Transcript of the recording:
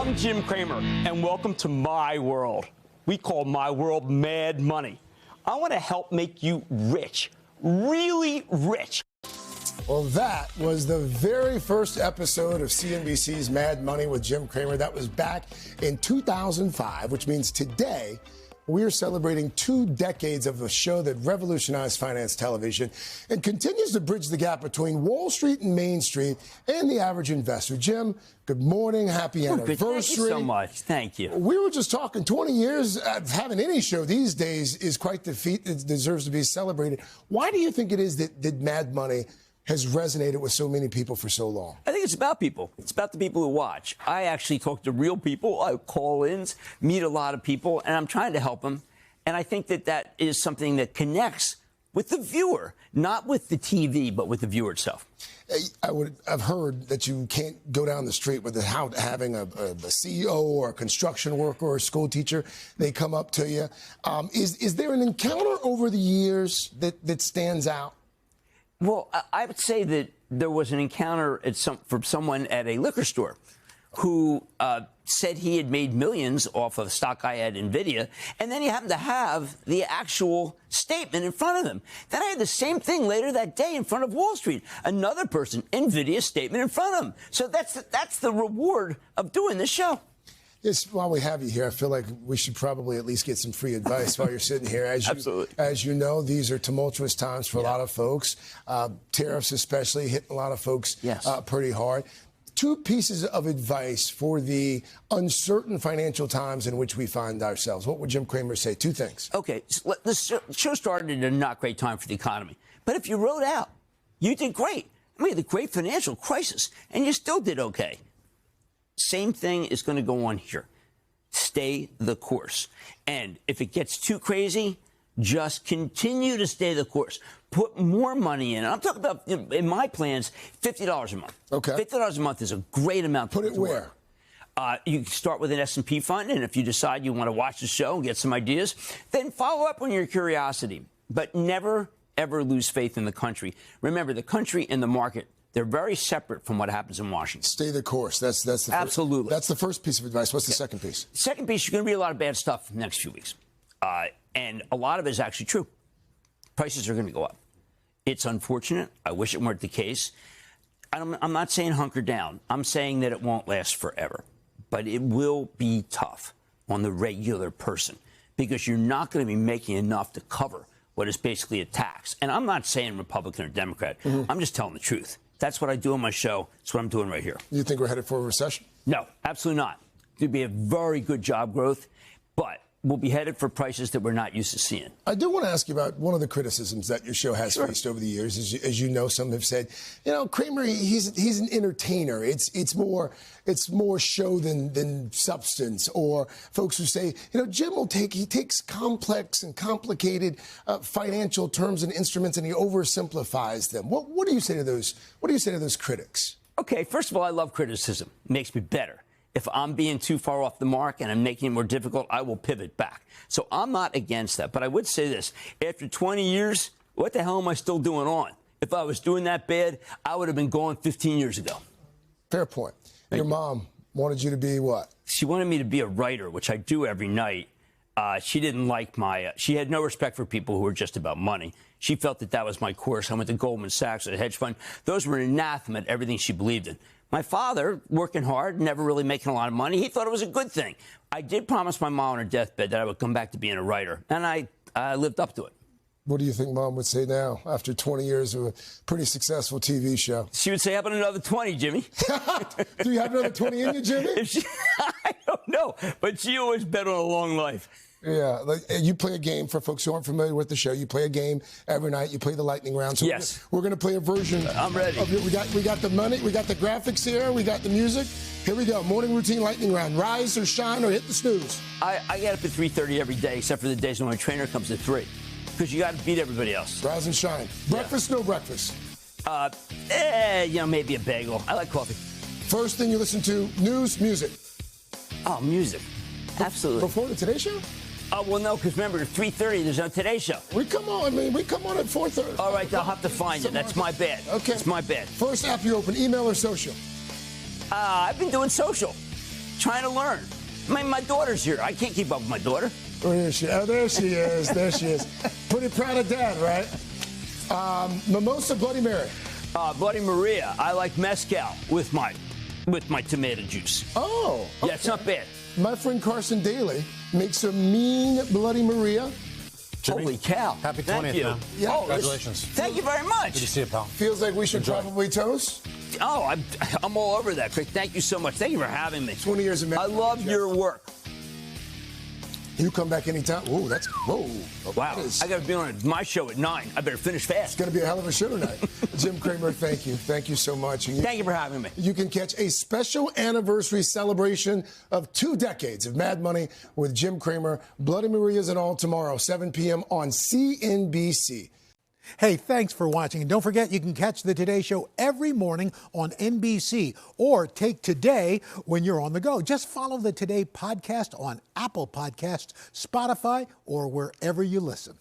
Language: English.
I'm Jim Cramer, and welcome to my world. We call my world Mad Money. I want to help make you rich, really rich. Well, that was the very first episode of CNBC's Mad Money with Jim Cramer. That was back in 2005, which means today we are celebrating 2 decades of a show that revolutionized finance television and continues to bridge the gap between Wall Street and Main Street and the average investor. Jim, good morning. Happy anniversary. Thank you so much. Thank you. We were just talking 20 years of having any show these days is quite the feat that deserves to be celebrated. Why do you think it is that Mad Money has resonated with so many people for so long? I think it's about people. It's about the people who watch. I actually talk to real people. I call ins, meet a lot of people, and I'm trying to help them. And I think that is something that connects with the viewer, not with the TV, but with the viewer itself. I've heard that you can't go down the street without having a CEO or a construction worker or a school teacher. They come up to you. Is there an encounter over the years that stands out? Well, I would say that there was an encounter from someone at a liquor store who said he had made millions off of a stock I had, NVIDIA, and then he happened to have the actual statement in front of him. Then I had the same thing later that day in front of Wall Street. Another person, NVIDIA statement in front of him. So that's the reward of doing this show. Yes, while we have you here, I feel like we should probably at least get some free advice while you're sitting here. Absolutely. As you know, these are tumultuous times for a lot of folks. Tariffs especially hitting a lot of folks pretty hard. 2 pieces of advice for the uncertain financial times in which we find ourselves. What would Jim Cramer say? 2 things. Okay, so this show started in a not great time for the economy. But if you rode out, you did great. We had the great financial crisis, and you still did okay. Same thing is going to go on here. Stay the course. And if it gets too crazy, just continue to stay the course. Put more money in. I'm talking about, in my plans, $50 a month. Okay. $50 a month is a great amount. Put it where? You can start with an S&P fund, and if you decide you want to watch the show and get some ideas, then follow up on your curiosity. But never, ever lose faith in the country. Remember, the country and the market, they're very separate from what happens in Washington. Stay the course. That's the absolutely. That's the first piece of advice. What's the second piece? Second piece, you're going to read a lot of bad stuff in the next few weeks. And a lot of it is actually true. Prices are going to go up. It's unfortunate. I wish it weren't the case. I'm not saying hunker down. I'm saying that it won't last forever. But it will be tough on the regular person because you're not going to be making enough to cover what is basically a tax. And I'm not saying Republican or Democrat. I'm just telling the truth. That's what I do on my show. That's what I'm doing right here. You think we're headed for a recession? No, absolutely not. There'll be a very good job growth, but we'll be headed for prices that we're not used to seeing. I do want to ask you about one of the criticisms that your show has faced over the years. As you know, some have said, Cramer, he's an entertainer. It's more show than substance. Or folks who say, Jim takes complex and complicated financial terms and instruments and he oversimplifies them. What do you say to those? What do you say to those critics? Okay, first of all, I love criticism. It makes me better. If I'm being too far off the mark and I'm making it more difficult, I will pivot back. So I'm not against that. But I would say this. After 20 years, what the hell am I still doing on? If I was doing that bad, I would have been gone 15 years ago. Fair point. Your mom wanted you to be what? She wanted me to be a writer, which I do every night. She didn't like she had no respect for people who were just about money. She felt that was my course. I went to Goldman Sachs, a hedge fund. Those were anathema to everything she believed in. My father, working hard, never really making a lot of money, he thought it was a good thing. I did promise my mom on her deathbed that I would come back to being a writer, and I lived up to it. What do you think Mom would say now, after 20 years of a pretty successful TV show? She would say, how about another 20, Jimmy? Do you have another 20 in you, Jimmy? I don't know, but she always bet on a long life. Yeah, you play a game for folks who aren't familiar with the show. You play a game every night. You play the lightning round. So yes, we're going to play a version. I'm ready. We got the money. We got the graphics here. We got the music. Here we go. Morning routine lightning round. Rise or shine or hit the snooze. I get up at 3:30 every day, except for the days when my trainer comes at 3, because you got to beat everybody else. Rise and shine. Breakfast, no breakfast. Maybe a bagel. I like coffee. First thing you listen to: news, music. Oh, music. Absolutely. Before the Today Show? Oh, well, no, because remember, at 3:30, there's no Today Show. We come on at 4:30. All right, I'll have to find it. That's my bad. Okay. It's my bad. First app you open, email or social? I've been doing social. trying to learn. My daughter's here. I can't keep up with my daughter. Where is she? Oh, there she is. There she is. Pretty proud of Dad, right? Mimosa, Bloody Mary. Bloody Maria. I like mezcal with my tomato juice. Oh. Okay. Yeah, it's not bad. My friend Carson Daly makes a mean Bloody Maria. Jimmy, holy cow. Happy 20th, Thank you. man. Yeah. Oh, Congratulations. Thank you very much. Good to see you, pal. Feels like we should probably toast. Oh, I'm all over that, Craig. Thank you so much. Thank you for having me. 20 years of marriage. I love your work. You come back anytime. Whoa, that's whoa. Wow. I got to be on my show at 9. I better finish fast. It's going to be a hell of a show tonight. Jim Cramer, thank you. Thank you so much. Thank you for having me. You can catch a special anniversary celebration of 2 decades of Mad Money with Jim Cramer. Bloody Marias and all tomorrow, 7 p.m. on CNBC. Hey, thanks for watching. And don't forget, you can catch the Today Show every morning on NBC or take Today when you're on the go. Just follow the Today podcast on Apple Podcasts, Spotify, or wherever you listen.